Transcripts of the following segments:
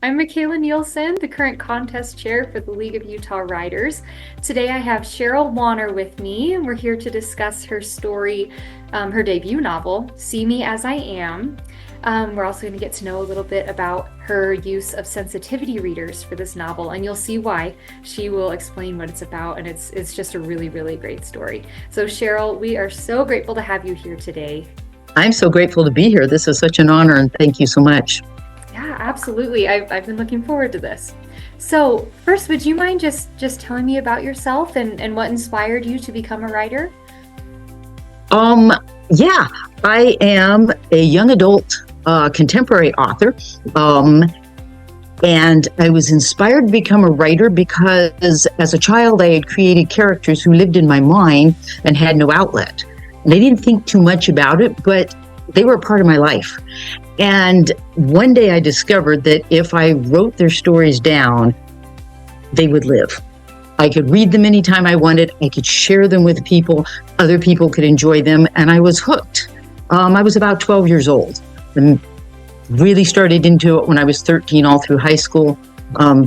I'm Makayla Nielson, the current contest chair for the League of Utah Writers. Today I have Cheryl Wanner with me, and we're here to discuss her story, her debut novel, See Me As I Am. We're also going to get to know a little bit about her use of sensitivity readers for this novel, and you'll see why. She will explain what it's about, and it's just a really, really great story. So Cheryl, we are so grateful to have you here today. I'm so grateful to be here. This is such an honor, and thank you so much. Yeah, absolutely. I've been looking forward to this. So first, would you mind just telling me about yourself and what inspired you to become a writer? Yeah, I am a young adult contemporary author, and I was inspired to become a writer because as a child I had created characters who lived in my mind and had no outlet. And I didn't think too much about it, but they were a part of my life. And one day I discovered that if I wrote their stories down, they would live. I could read them anytime I wanted. I could share them with people. Other people could enjoy them. And I was hooked. I was about 12 years old and really started into it when I was 13 all through high school.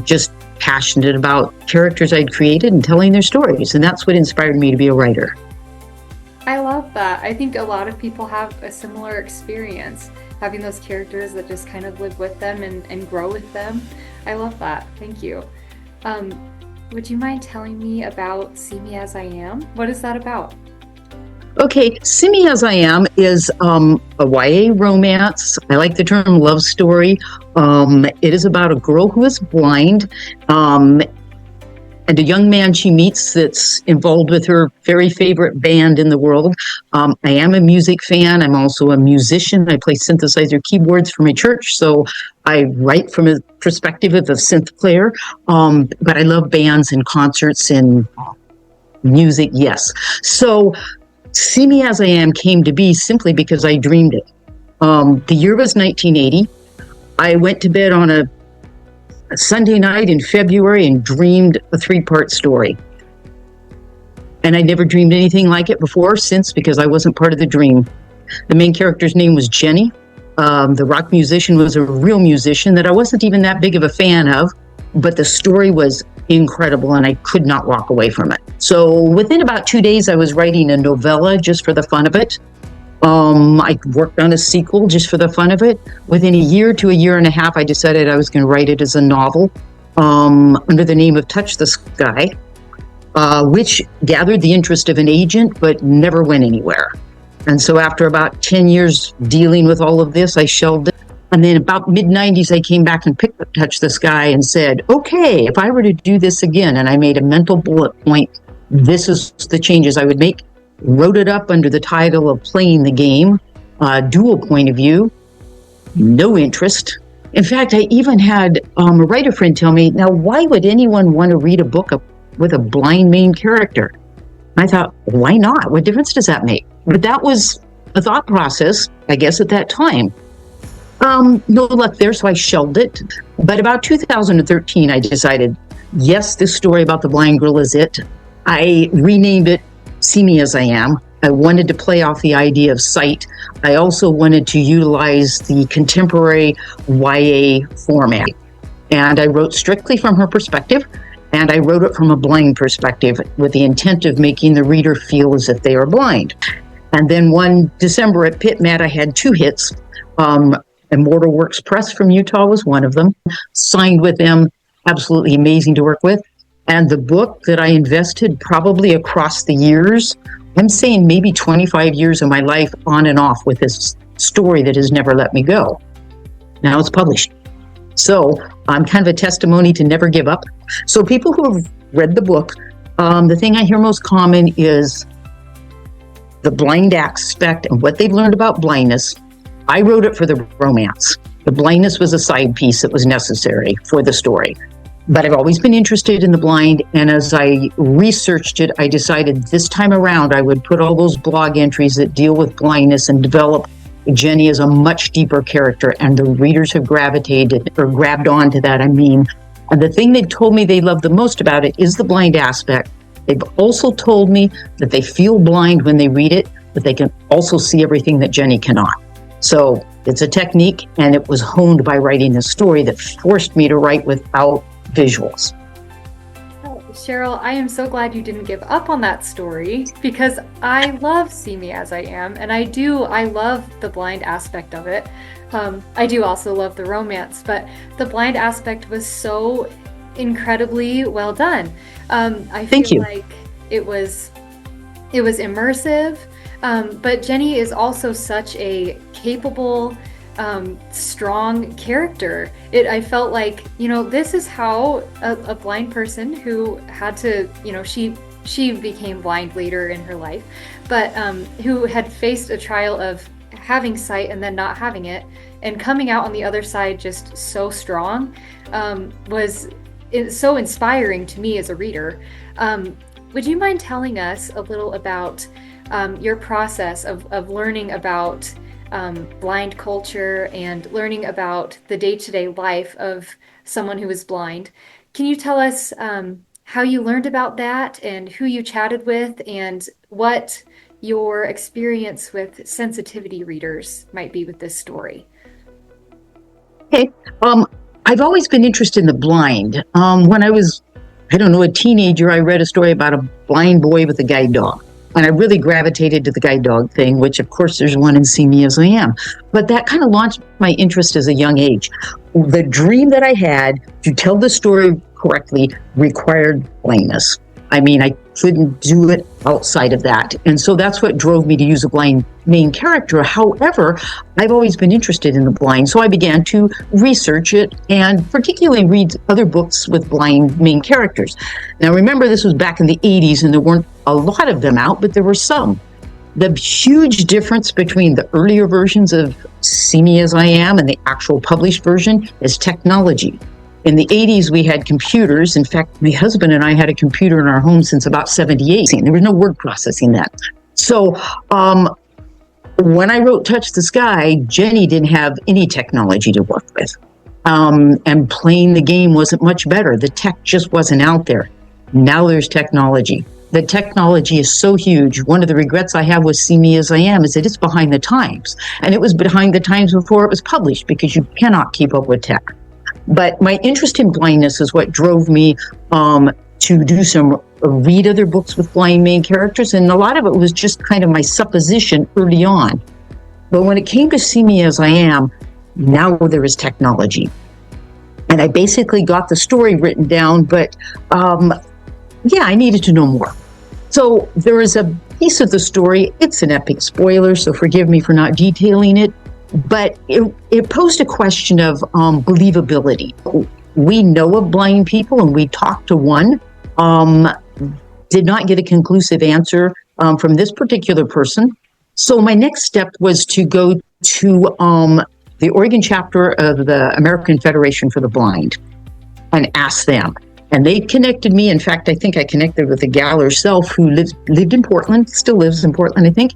Just passionate about characters I'd created and telling their stories. And that's what inspired me to be a writer. I love that. I think a lot of people have a similar experience, having those characters that just kind of live with them and grow with them. I love that. Thank you. Would you mind telling me about See Me As I Am? What is that about? Okay, See Me As I Am is a YA romance. I like the term love story. It is about a girl who is blind and a young man she meets that's involved with her very favorite band in the world. I am a music fan. I'm also a musician. I play synthesizer keyboards for my church, so I write from a perspective of a synth player. But I love bands and concerts and music, yes. So See Me As I Am came to be simply because I dreamed it. The year was 1980. I went to bed on a Sunday night in February and dreamed a 3-part story. And I never dreamed anything like it before or since because I wasn't part of the dream. The main character's name was Jenny. The rock musician was a real musician that I wasn't even that big of a fan of, but the story was incredible and I could not walk away from it. So within about 2 days, I was writing a novella just for the fun of it. I worked on a sequel just for the fun of it. Within a year to a year and a half, I decided I was going to write it as a novel under the name of Touch the Sky, which gathered the interest of an agent but never went anywhere. And so after about 10 years dealing with all of this, I shelved it. And then about mid-90s, I came back and picked up Touch the Sky and said, okay, if I were to do this again, and I made a mental bullet point, this is the changes I would make. Wrote it up under the title of Playing the Game, dual point of view, no interest. In fact, I even had a writer friend tell me, now, why would anyone want to read a book with a blind main character? I thought, why not? What difference does that make? But that was a thought process, I guess, at that time. No luck there, so I shelved it. But about 2013, I decided, yes, this story about the blind girl is it. I renamed it See Me As I Am. I wanted to play off the idea of sight. I also wanted to utilize the contemporary YA format. And I wrote strictly from her perspective, and I wrote it from a blind perspective with the intent of making the reader feel as if they are blind. And then one December at PitMat, I had 2 hits. Immortal Works Press from Utah was one of them. Signed with them, absolutely amazing to work with. And the book that I invested probably across the years, I'm saying maybe 25 years of my life on and off with this story that has never let me go. Now it's published. So I'm kind of a testimony to never give up. So people who have read the book, the thing I hear most common is the blind aspect and what they've learned about blindness. I wrote it for the romance. The blindness was a side piece that was necessary for the story. But I've always been interested in the blind, and as I researched it, I decided this time around I would put all those blog entries that deal with blindness and develop Jenny as a much deeper character, and the readers have gravitated or grabbed onto that. And the thing they told me they love the most about it is the blind aspect. They've also told me that they feel blind when they read it, but they can also see everything that Jenny cannot. So It's a technique, and it was honed by writing a story that forced me to write without visuals. Cheryl, I am so glad you didn't give up on that story, because I love See Me As I Am, and I love the blind aspect of it. I do also love the romance, but the blind aspect was so incredibly well done. I feel like it was immersive, but Jenny is also such a capable, strong character. I felt like, this is how a blind person who had to, she became blind later in her life, but who had faced a trial of having sight and then not having it, and coming out on the other side just so strong, was so inspiring to me as a reader. Would you mind telling us a little about your process of learning about blind culture and learning about the day-to-day life of someone who is blind? Can you tell us how you learned about that and who you chatted with and what your experience with sensitivity readers might be with this story? Okay. I've always been interested in the blind. When I was, a teenager, I read a story about a blind boy with a guide dog. And I really gravitated to the guide dog thing, which of course there's one in See Me As I Am. But that kind of launched my interest as a young age. The dream that I had to tell the story correctly required blindness. I mean, I couldn't do it outside of that. And so that's what drove me to use a blind main character. However, I've always been interested in the blind, so I began to research it and particularly read other books with blind main characters. Now, remember, this was back in the 80s and there weren't a lot of them out, but there were some. The huge difference between the earlier versions of See Me As I Am and the actual published version is technology. In the 80s, we had computers. In fact, my husband and I had a computer in our home since about 78. There was no word processing then. So when I wrote Touch the Sky, Jenny didn't have any technology to work with. And playing the game wasn't much better. The tech just wasn't out there. Now there's technology. The technology is so huge. One of the regrets I have with See Me As I Am is that it's behind the times. And it was behind the times before it was published because you cannot keep up with tech. But my interest in blindness is what drove me to do some read other books with blind main characters. And a lot of it was just kind of my supposition early on. But when it came to See Me As I Am, now there is technology. And I basically got the story written down, but I needed to know more. So there is a piece of the story. It's an epic spoiler, so forgive me for not detailing it. But it posed a question of believability. We know of blind people, and we talked to one, did not get a conclusive answer from this particular person. So my next step was to go to the Oregon chapter of the American Federation for the Blind and ask them. And they connected me. In fact, I think I connected with a gal herself who lived in Portland, still lives in Portland, I think,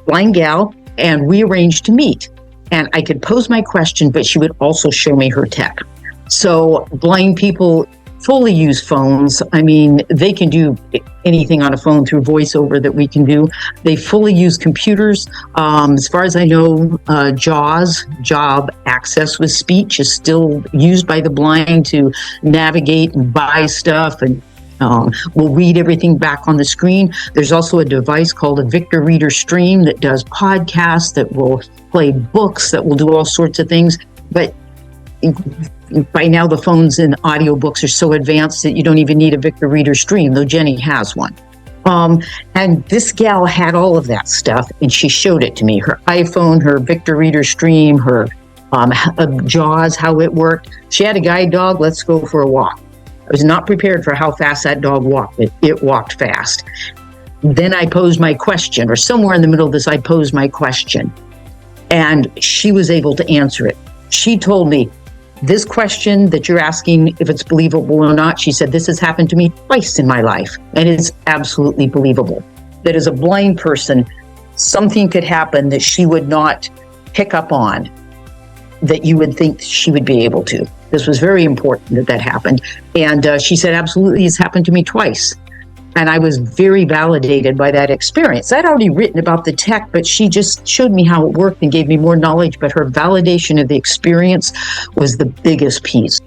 blind gal, and we arranged to meet. And I could pose my question, but she would also show me her tech. So blind people fully use phones. I mean, they can do anything on a phone through voiceover that we can do. They fully use computers. As far as I know, JAWS, Job Access with Speech, is still used by the blind to navigate and buy stuff, and we'll read everything back on the screen. There's also a device called a Victor Reader Stream that does podcasts, that will play books, that will do all sorts of things. But by now the phones and audiobooks are so advanced that you don't even need a Victor Reader Stream, though Jenny has one. And this gal had all of that stuff, and she showed it to me. Her iPhone, her Victor Reader Stream, her JAWS, how it worked. She had a guide dog. Let's go for a walk. I was not prepared for how fast that dog walked, but it walked fast. Then I posed my question, or somewhere in the middle of this, I posed my question, and she was able to answer it. She told me, this question that you're asking, if it's believable or not, she said, this has happened to me twice in my life, and it's absolutely believable. That as a blind person, something could happen that she would not pick up on, that you would think she would be able to. This was very important that happened. And she said, absolutely, it's happened to me twice. And I was very validated by that experience. I'd already written about the tech, but she just showed me how it worked and gave me more knowledge. But her validation of the experience was the biggest piece.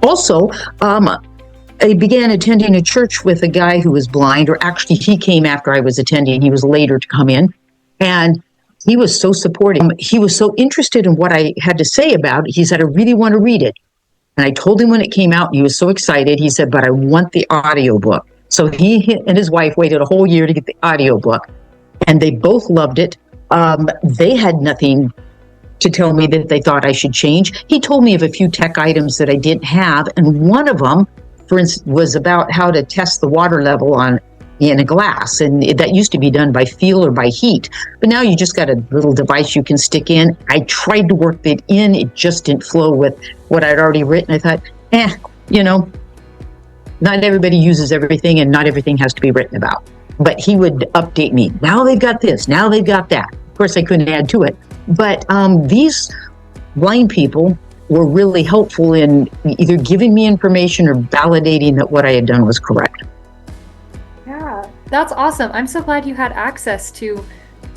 Also, I began attending a church with a guy who was blind, or actually he came after I was attending. He was later to come in. And he was so supportive. He was so interested in what I had to say about it. He said, I really want to read it. And I told him when it came out, and he was so excited. He said, but I want the audiobook. So he and his wife waited a whole year to get the audiobook. And they both loved it. They had nothing to tell me that they thought I should change. He told me of a few tech items that I didn't have. And one of them, for instance, was about how to test the water level in a glass. And that used to be done by feel or by heat. But now you just got a little device you can stick in. I tried to work it in. It just didn't flow with what I'd already written. I thought, not everybody uses everything and not everything has to be written about. But he would update me. Now they've got this. Now they've got that. Of course, I couldn't add to it. But these blind people were really helpful in either giving me information or validating that what I had done was correct. Yeah, that's awesome. I'm so glad you had access to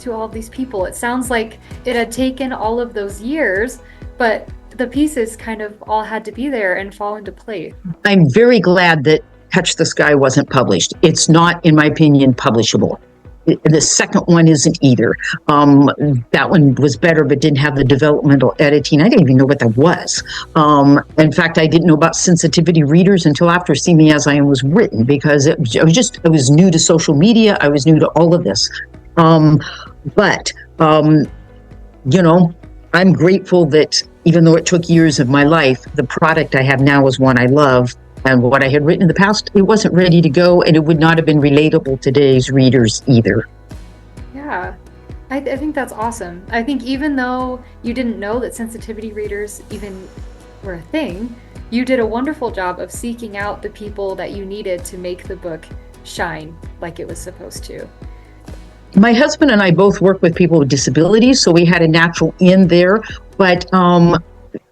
all these people. It sounds like it had taken all of those years, but the pieces kind of all had to be there and fall into place. I'm very glad that Touch the Sky wasn't published. It's not, in my opinion, publishable. The second one isn't either. That one was better, but didn't have the developmental editing. I didn't even know what that was. In fact, I didn't know about sensitivity readers until after See Me As I Am was written, because I was new to social media. I was new to all of this. But I'm grateful that even though it took years of my life, the product I have now is one I love. And what I had written in the past, it wasn't ready to go, and it would not have been relatable to today's readers either. Yeah, I think that's awesome. I think even though you didn't know that sensitivity readers even were a thing, you did a wonderful job of seeking out the people that you needed to make the book shine like it was supposed to. My husband and I both work with people with disabilities, so we had a natural in there. But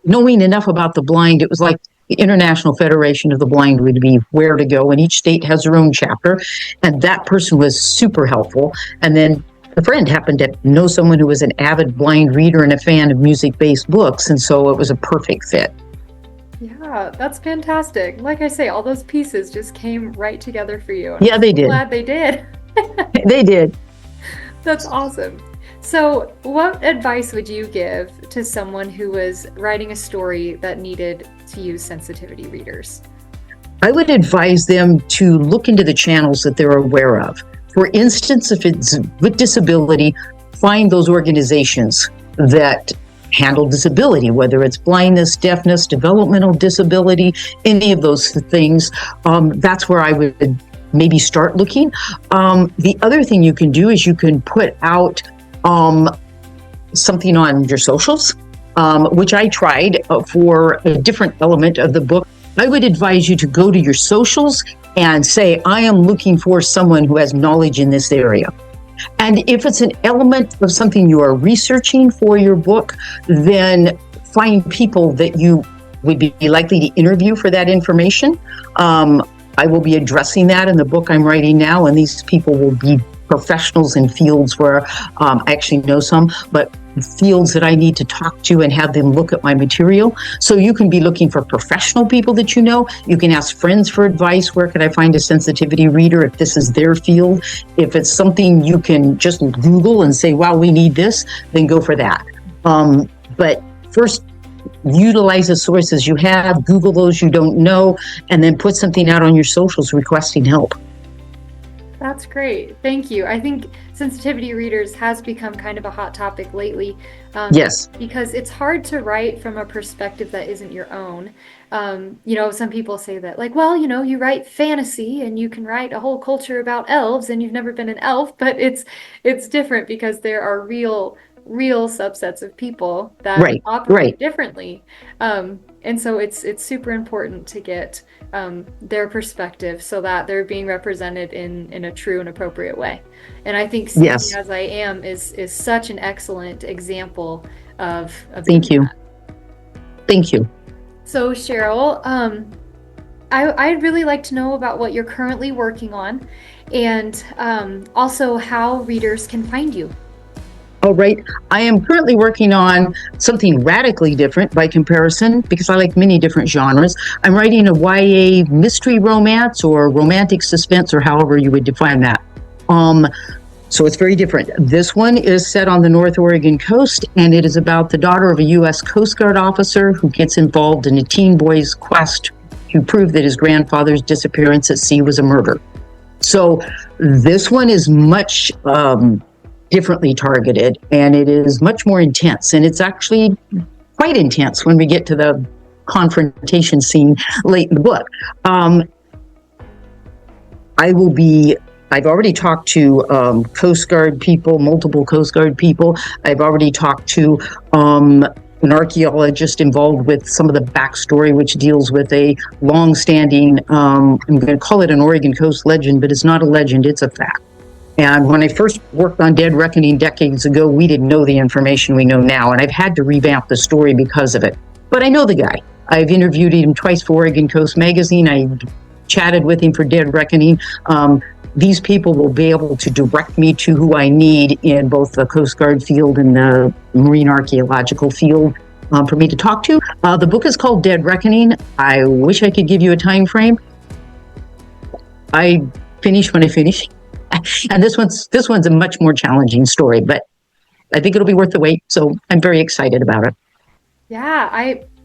knowing enough about the blind, it was like the International Federation of the Blind would be where to go, and each state has their own chapter. And that person was super helpful. And then a friend happened to know someone who was an avid blind reader and a fan of music-based books, and so it was a perfect fit. Yeah, that's fantastic. Like I say, all those pieces just came right together for you. Yeah, they did. I'm glad they did. They did. That's awesome. So, what advice would you give to someone who was writing a story that needed to use sensitivity readers? I would advise them to look into the channels that they're aware of. For instance, if it's with disability, find those organizations that handle disability, whether it's blindness, deafness, developmental disability, any of those things. That's where I would maybe start looking. The other thing you can do is you can put out something on your socials, which I tried for a different element of the book. I would advise you to go to your socials and say, I am looking for someone who has knowledge in this area. And if it's an element of something you are researching for your book, then find people that you would be likely to interview for that information. I will be addressing that in the book I'm writing now, and these people will be professionals in fields where I actually know some, but fields that I need to talk to and have them look at my material. So you can be looking for professional people that you know. You can ask friends for advice. Where can I find a sensitivity reader if this is their field? If it's something you can just Google and say, wow, we need this, then go for that. But first, utilize the sources you have, Google those you don't know, and then put something out on your socials requesting help. That's great. Thank you. I think sensitivity readers has become kind of a hot topic lately. Yes. Because it's hard to write from a perspective that isn't your own. Some people say that, like, well, you write fantasy and you can write a whole culture about elves and you've never been an elf, but it's different because there are real subsets of people that operate differently. And so it's super important to get their perspective so that they're being represented in a true and appropriate way. And I think See Me As I Am is such an excellent example of Thank you. That. Thank you. So Cheryl, I'd really like to know about what you're currently working on and also how readers can find you. Oh, right. I am currently working on something radically different by comparison because I like many different genres. I'm writing a YA mystery romance or romantic suspense or however you would define that. Um, so it's very different. This one is set on the North Oregon coast, and it is about the daughter of a U.S. Coast Guard officer who gets involved in a teen boy's quest to prove that his grandfather's disappearance at sea was a murder. So this one is much differently targeted, and it is much more intense, and it's actually quite intense when we get to the confrontation scene late in the book. I've already talked to Coast Guard people, multiple Coast Guard people. I've already talked to an archaeologist involved with some of the backstory, which deals with a long-standing, I'm going to call it an Oregon Coast legend, but it's not a legend, it's a fact. And when I first worked on Dead Reckoning decades ago, we didn't know the information we know now, and I've had to revamp the story because of it. But I know the guy. I've interviewed him twice for Oregon Coast Magazine. I chatted with him for Dead Reckoning. These people will be able to direct me to who I need in both the Coast Guard field and the marine archaeological field for me to talk to. The book is called Dead Reckoning. I wish I could give you a time frame. I finish when I finish. And this one's a much more challenging story, but I think it'll be worth the wait. So I'm very excited about it. Yeah,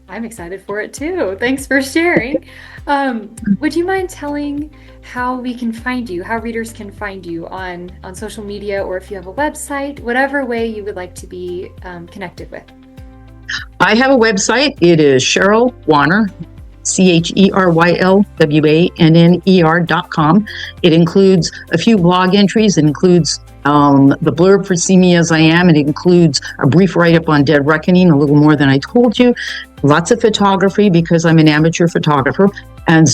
I'm excited for it too. Thanks for sharing. Would you mind telling how we can find you, how readers can find you on social media, or if you have a website, whatever way you would like to be connected with? I have a website. It is Cheryl Wanner, CHERYLWANNER.com. It includes a few blog entries. It includes the blurb for See Me As I Am. It includes a brief write-up on Dead Reckoning, a little more than I told you. Lots of photography because I'm an amateur photographer. And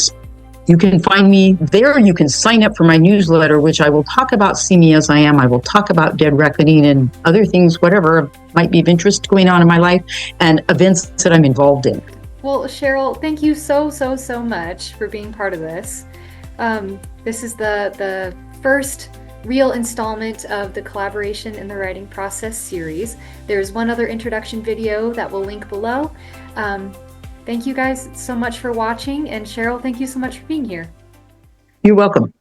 you can find me there. You can sign up for my newsletter, which I will talk about See Me As I Am. I will talk about Dead Reckoning and other things, whatever might be of interest going on in my life and events that I'm involved in. Well, Cheryl, thank you so much for being part of this. This is the first real installment of the Collaboration in the Writing Process series. There's one other introduction video that we'll link below. Thank you guys so much for watching, and Cheryl, thank you so much for being here. You're welcome.